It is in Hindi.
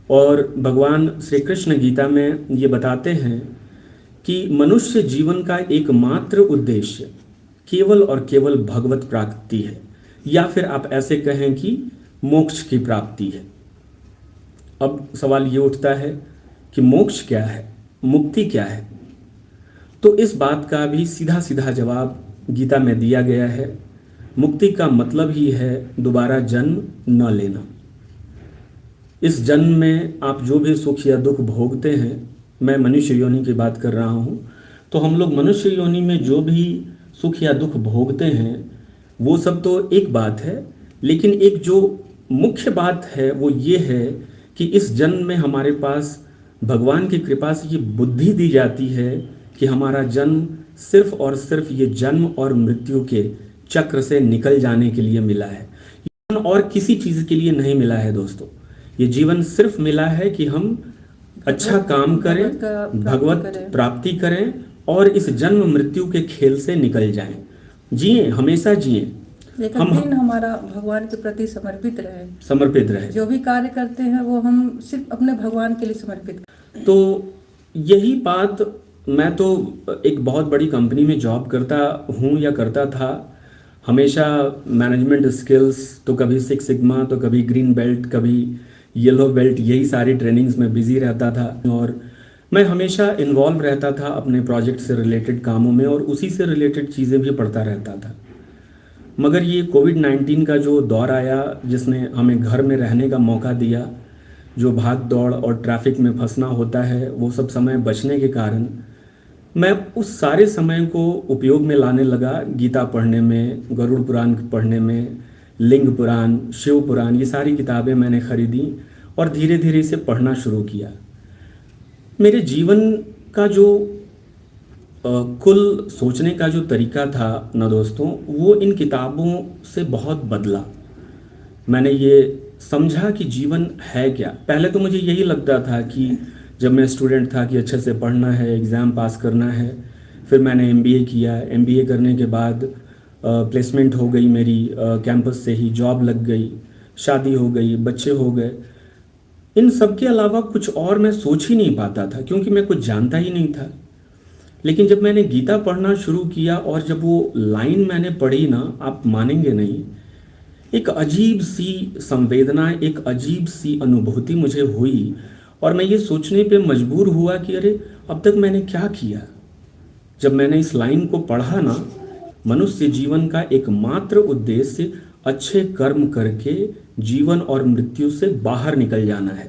और भगवान श्री कृष्ण गीता में ये बताते हैं कि मनुष्य जीवन का एकमात्र उद्देश्य केवल और केवल भगवत प्राप्ति है, या फिर आप ऐसे कहें कि मोक्ष की प्राप्ति है। अब सवाल ये उठता है कि मोक्ष क्या है, मुक्ति क्या है? तो इस बात का भी सीधा सीधा जवाब गीता में दिया गया है। मुक्ति का मतलब ही है दोबारा जन्म न लेना। इस जन्म में आप जो भी सुख या दुख भोगते हैं, मैं मनुष्य योनि की बात कर रहा हूँ, तो हम लोग मनुष्य योनि में जो भी सुख या दुख भोगते हैं वो सब तो एक बात है, लेकिन एक जो मुख्य बात है वो ये है कि इस जन्म में हमारे पास भगवान की कृपा से ये बुद्धि दी जाती है कि हमारा जन्म सिर्फ और सिर्फ ये जन्म और मृत्यु के चक्र से निकल जाने के लिए मिला है, जीवन और किसी चीज़ के लिए नहीं मिला है दोस्तों। ये जीवन सिर्फ मिला है कि हम अच्छा काम करें, भगवत प्राप्ति करें और इस जन्म मृत्यु के खेल से निकल जाएं, जिए, हमेशा जिए। हम हमारा भगवान के प्रति समर्पित रहे। जो भी कार्य करते हैं वो हम सिर्फ अपने भगवान के लिए समर्पित। तो यही बात, मैं तो एक बहुत बड़ी कंपनी में जॉब करता हूँ या करता था, हमेशा मैनेजमेंट स्किल्स, तो कभी सिक्स सिग्मा, तो कभी ग्रीन बेल्ट, कभी येलो बेल्ट, यही सारी ट्रेनिंग्स में बिजी रहता था और मैं हमेशा इन्वॉल्व रहता था अपने प्रोजेक्ट से रिलेटेड कामों में और उसी से रिलेटेड चीज़ें भी पढ़ता रहता था। मगर ये कोविड-19 का जो दौर आया जिसने हमें घर में रहने का मौका दिया, जो भाग दौड़ और ट्रैफिक में फंसना होता है वो सब समय बचने के कारण मैं उस सारे समय को उपयोग में लाने लगा गीता पढ़ने में, गरुड़ पुराण पढ़ने में, लिंग पुराण, शिव पुराण, ये सारी किताबें मैंने खरीदी और धीरे धीरे इसे पढ़ना शुरू किया। मेरे जीवन का जो कुल सोचने का जो तरीका था ना दोस्तों, वो इन किताबों से बहुत बदला। मैंने ये समझा कि जीवन है क्या। पहले तो मुझे यही लगता था कि जब मैं स्टूडेंट था कि अच्छे से पढ़ना है, एग्ज़ाम पास करना है। फिर मैंने एमबीए किया, एमबीए करने के बाद प्लेसमेंट हो गई मेरी, कैंपस से ही जॉब लग गई, शादी हो गई, बच्चे हो गए। इन सब के अलावा कुछ और मैं सोच ही नहीं पाता था क्योंकि मैं कुछ जानता ही नहीं था। लेकिन जब मैंने गीता पढ़ना शुरू किया और जब वो लाइन मैंने पढ़ी ना, आप मानेंगे नहीं, एक अजीब सी संवेदना, एक अजीब सी अनुभूति मुझे हुई और मैं ये सोचने पे मजबूर हुआ कि अरे अब तक मैंने क्या किया। जब मैंने इस लाइन को पढ़ा ना, मनुष्य जीवन का एकमात्र उद्देश्य अच्छे कर्म करके जीवन और मृत्यु से बाहर निकल जाना है।